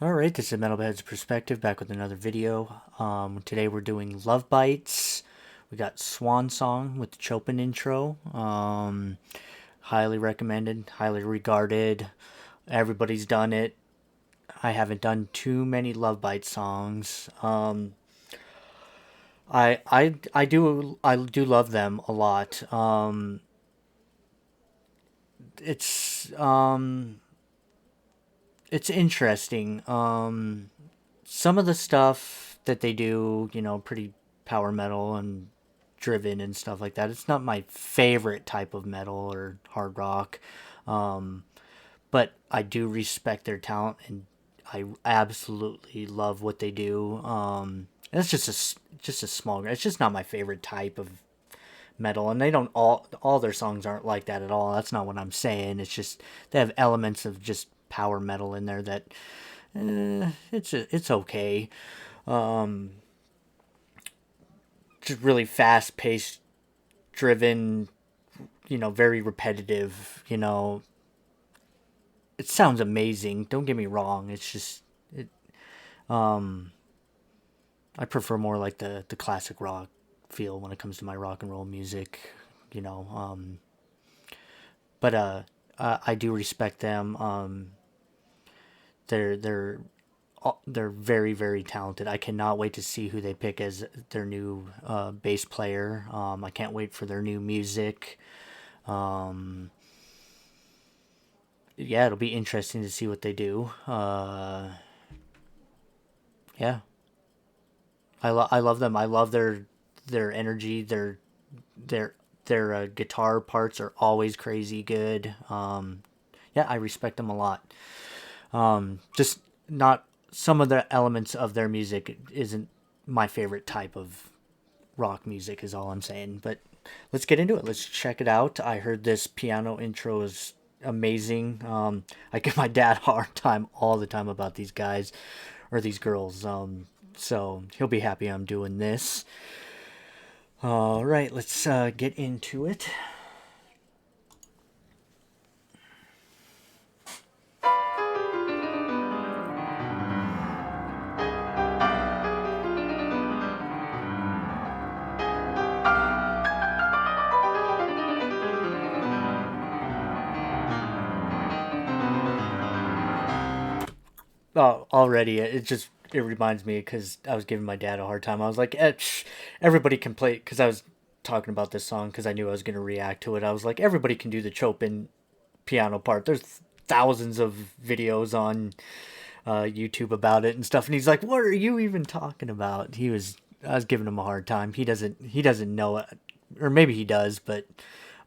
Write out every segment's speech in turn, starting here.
Alright, this is Metalhead's Perspective, back with another video. Today we're doing Love Bites. We got Swan Song with the Chopin intro. Highly recommended, highly regarded. Everybody's done it. I haven't done too many Love Bite songs. I do love them a lot. It's it's interesting. Some of the stuff that they do, pretty power metal and driven and stuff like that. It's not my favorite type of metal or hard rock, um, but I do respect their talent and I absolutely love what they do. And it's just a small. It's just not my favorite type of metal, and they don't all their songs aren't like that at all. That's not what I'm saying. It's just they have elements of just power metal in there that it's okay. Um, just really fast paced, driven. Very repetitive. It sounds amazing. Don't get me wrong. It's just it. Um, I prefer more like the classic rock feel when it comes to my rock and roll music. You know. But I do respect them. They're they're they're very very talented. I cannot wait to see who they pick as their new bass player. I can't wait for their new music. Um, yeah, it'll be interesting to see what they do. Yeah, I love them. I love their energy. Their their guitar parts are always crazy good. Yeah, I respect them a lot. Just not some of the elements of their music isn't my favorite type of rock music is all I'm saying. But let's get into it. Let's check it out. I heard this piano intro is amazing. I give my dad a hard time all the time about these guys or these girls. So he'll be happy I'm doing this. All right, let's get into it. Oh, already it reminds me because I was giving my dad a hard time. I was like, everybody can play because I was talking about this song because I knew I was going to react to it. I was like, everybody can do the Chopin piano part. There's thousands of videos on YouTube about it and stuff. And he's like, "What are you even talking about?" I was giving him a hard time. He doesn't know it, or maybe he does, but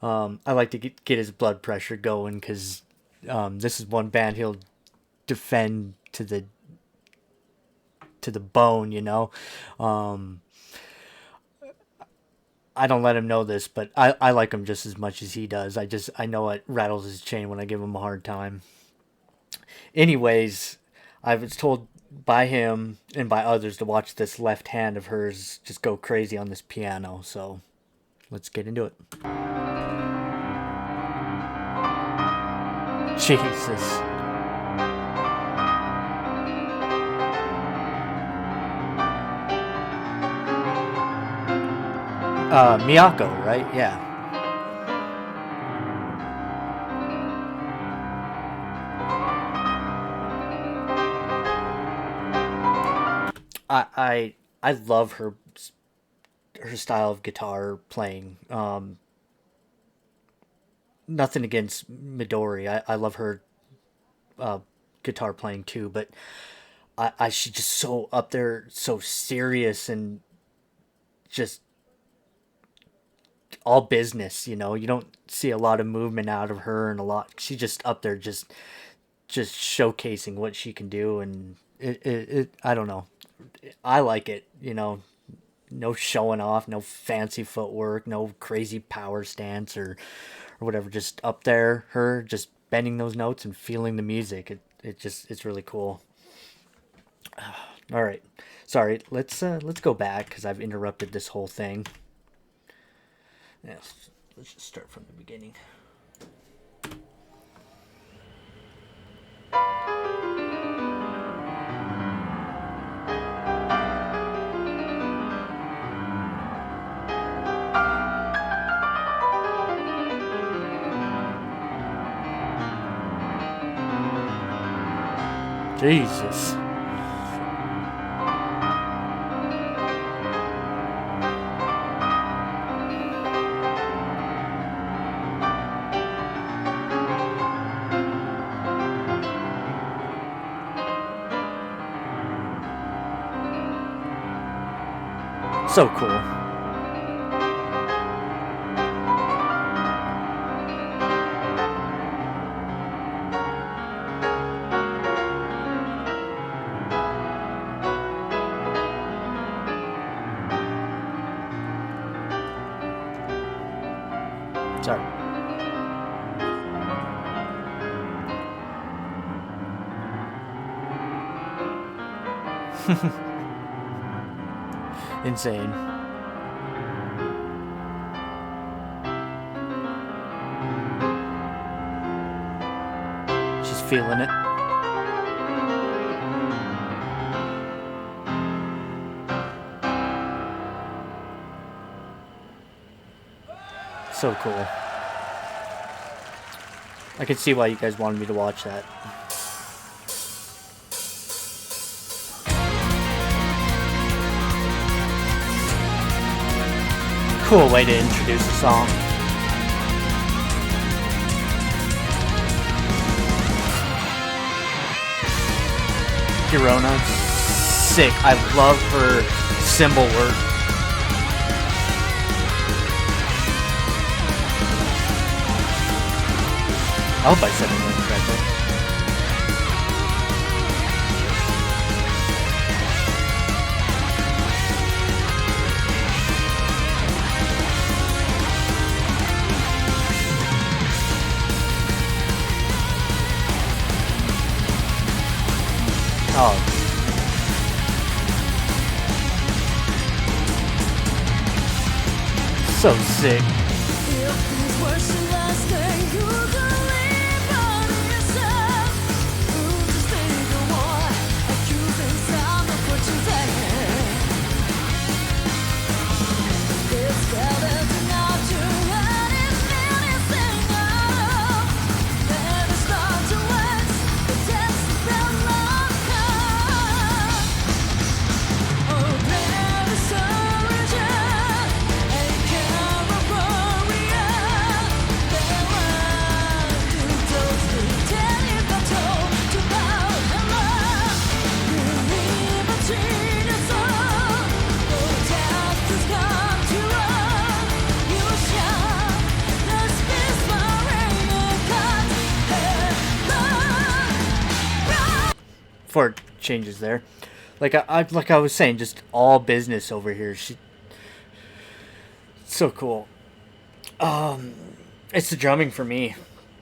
I like to get his blood pressure going because this is one band he'll defend to the bone. Um, I don't let him know this, but I like him just as much as he does. I know it rattles his chain when I give him a hard time. Anyways, I was told by him and by others to watch this left hand of hers just go crazy on this piano. So let's get into it. Jesus. Miyako, right? Yeah. I love her style of guitar playing. Nothing against Midori. I love her uh, guitar playing too, but she's just so up there, so serious and just all business. You don't see a lot of movement out of her and a lot. She's just up there, just showcasing what she can do, and it I don't know. I like it. No showing off, no fancy footwork, no crazy power stance or whatever. Just up there, her just bending those notes and feeling the music. It's really cool. All right, sorry. Let's go back because I've interrupted this whole thing. Yes, let's just start from the beginning. Jesus. So cool. Sorry. Insane. She's feeling it. So cool. I can see why you guys wanted me to watch that. Cool way to introduce a song. Girona, sick. I love her cymbal work. I hope I said her name correctly. Oh. So sick. Before it changes there, like I was saying, just all business over here. So cool. It's the drumming for me.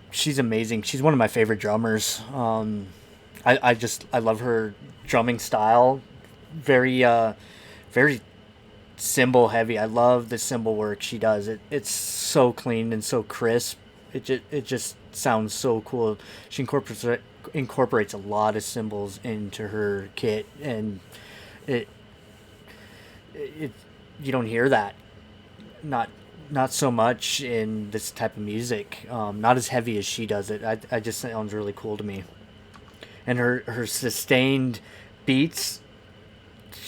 She's amazing. She's one of my favorite drummers. I love her drumming style. Very cymbal heavy. I love the cymbal work she does. It's so clean and so crisp. It just sounds so cool. She incorporates a lot of cymbals into her kit, and it you don't hear that. Not so much in this type of music. Not as heavy as she does it. I just sounds really cool to me. And her sustained beats,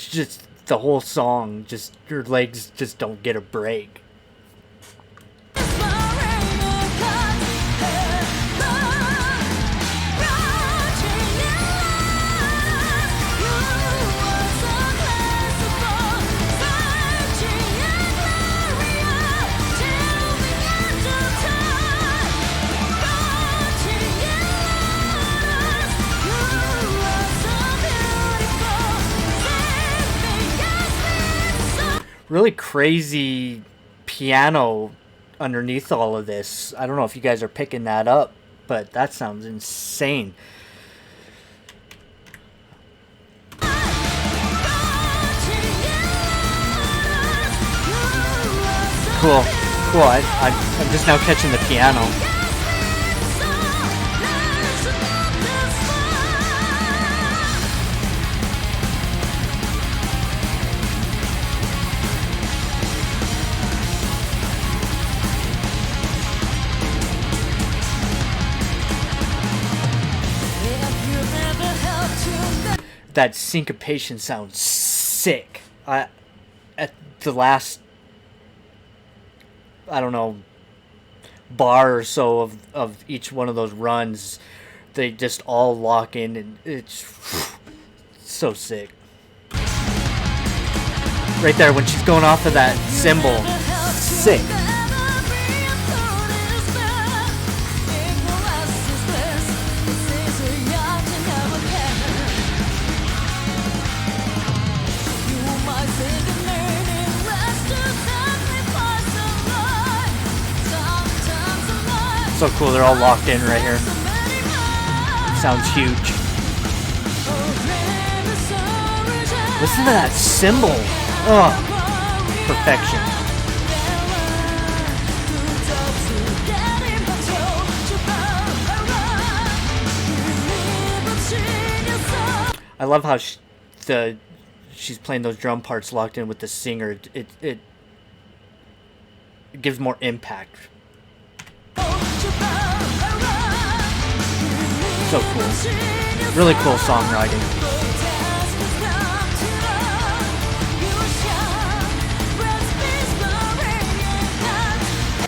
just the whole song, just her legs just don't get a break. Really crazy piano underneath all of this. I don't know if you guys are picking that up, but that sounds insane. Cool. I'm just now catching the piano. that syncopation sounds sick. At the last, I don't know, bar or so of each one of those runs, they just all lock in, and it's so sick. Right there when she's going off of that cymbal, sick. So cool, they're all locked in right here. Sounds huge. Listen to that cymbal. Oh, perfection. I love how she's playing those drum parts locked in with the singer. It gives more impact. So cool. Really cool songwriting.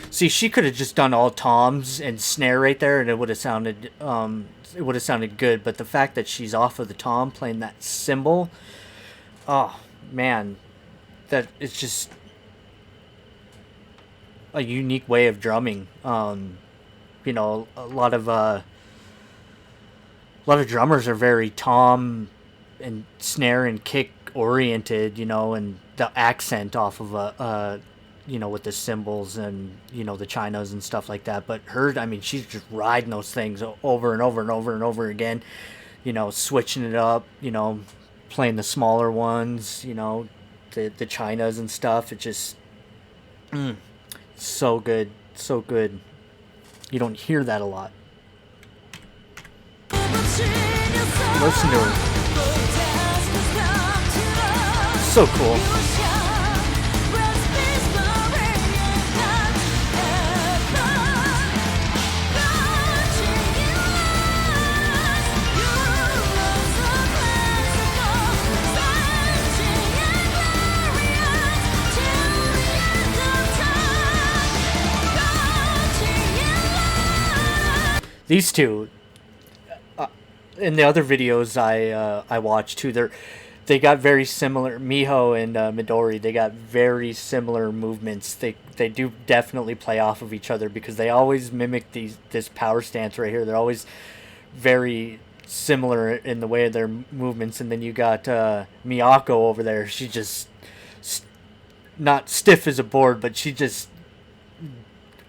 See, she could have just done all toms and snare right there, and it would have sounded good. But the fact that she's off of the tom playing that cymbal, oh man, that it's just a unique way of drumming. You know, a lot of drummers are very tom and snare and kick oriented, you know, and the accent off of you know, with the cymbals and, you know, the chinas and stuff like that. But her, I mean, she's just riding those things over and over and over and over again, you know, switching it up, you know, playing the smaller ones, you know, the chinas and stuff. It just, so good, so good. You don't hear that a lot. Listen to her. So cool. These two, in the other videos I watched too, they got very similar. Miho and Midori, they got very similar movements. They do definitely play off of each other because they always mimic this power stance right here. They're always very similar in the way of their movements. And then you got Miyako over there. She just not stiff as a board, but she just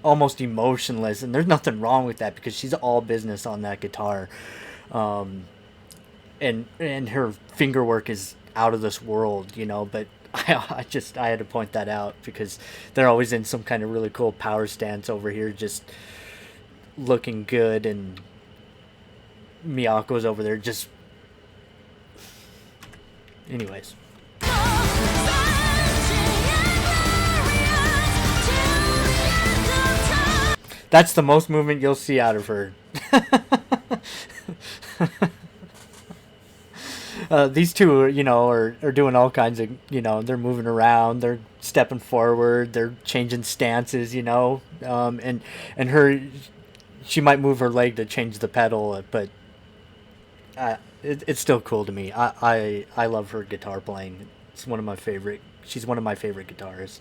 almost emotionless, and there's nothing wrong with that because she's all business on that guitar. And her finger work is out of this world, you know, but I had to point that out because they're always in some kind of really cool power stance over here, just looking good, and Miyako's over there just, anyways. That's the most movement you'll see out of her. These two, you know, are doing all kinds of, you know, they're moving around, they're stepping forward, they're changing stances, you know, and her, she might move her leg to change the pedal, but it's still cool to me. I love her guitar playing. It's one of my favorite. She's one of my favorite guitarists.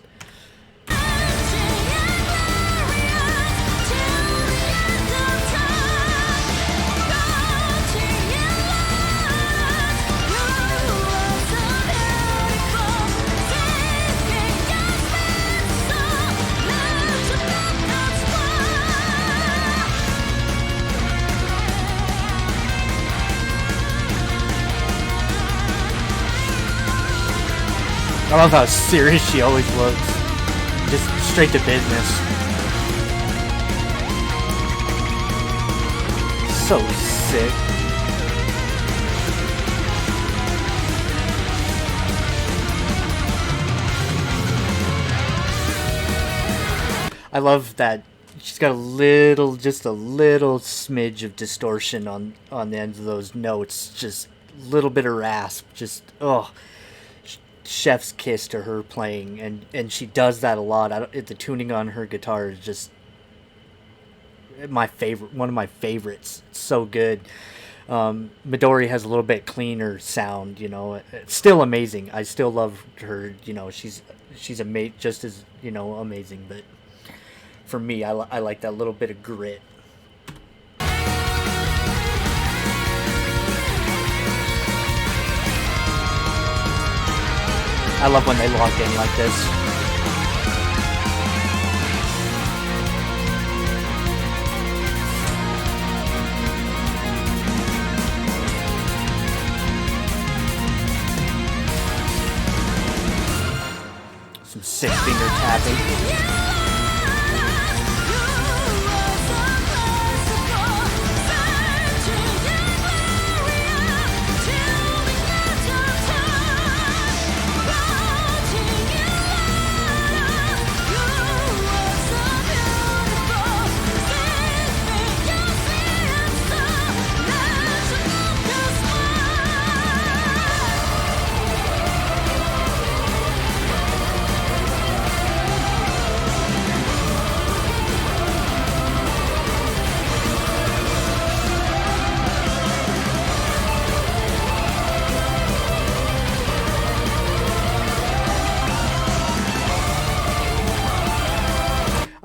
I love how serious she always looks. Just straight to business. So sick. I love that she's got just a little smidge of distortion on the ends of those notes. Just little bit of rasp. Just chef's kiss to her playing, and she does that a lot. The tuning on her guitar is just my favorite, one of my favorites. It's so good. Midori has a little bit cleaner sound, you know. It's still amazing. I still love her. You know, she's just as, you know, amazing. But for me, I like that little bit of grit. I love when they lock in like this. Some 6-finger tapping.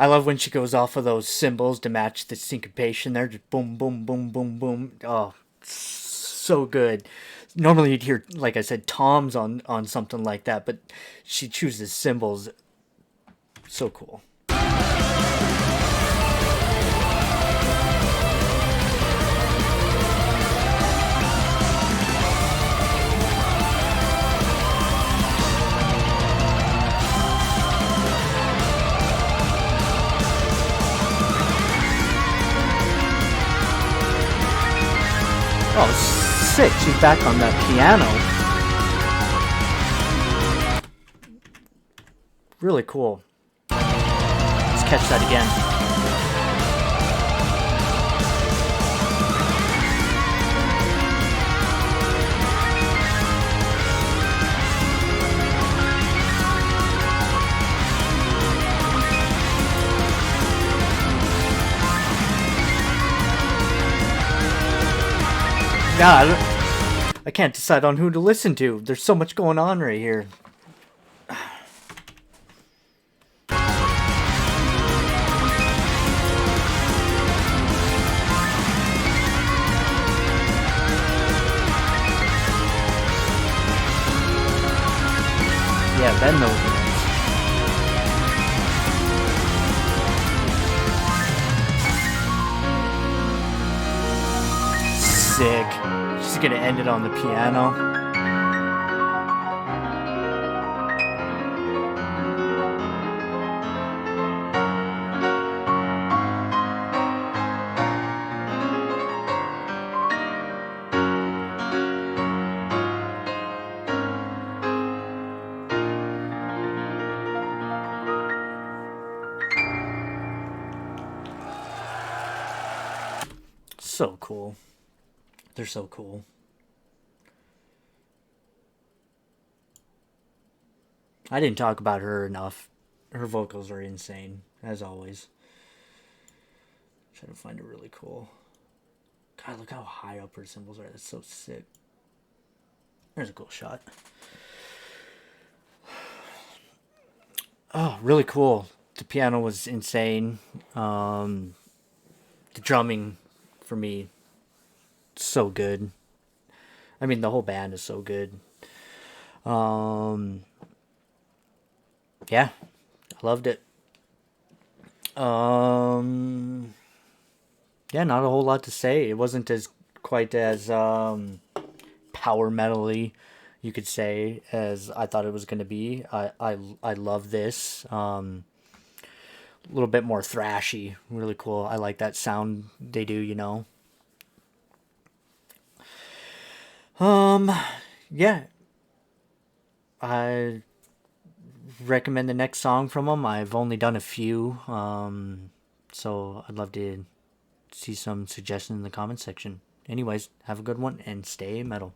I love when she goes off of those cymbals to match the syncopation there. Just boom, boom, boom, boom, boom. Oh, so good. Normally you'd hear, like I said, toms on something like that, but she chooses cymbals. So cool. Oh, sick. She's back on that piano. Really cool. Let's catch that again. Yeah, I can't decide on who to listen to. There's so much going on right here. Yeah, Ben knows it. Sick. She's gonna end it on the piano. So cool. They're so cool. I didn't talk about her enough. Her vocals are insane, as always. Try to find it really cool. God, look how high up her cymbals are. That's so sick. There's a cool shot. Oh, really cool. The piano was insane. The drumming, for me, so good. I mean, the whole band is so good. Yeah, I loved it. Yeah, not a whole lot to say. It wasn't as quite as power metal-y, you could say, as I thought it was going to be. I love this. A little bit more thrashy, really cool. I like that sound they do, you know. Yeah, I recommend the next song from them. I've only done a few, so I'd love to see some suggestions in the comments section. Anyways, have a good one and stay metal.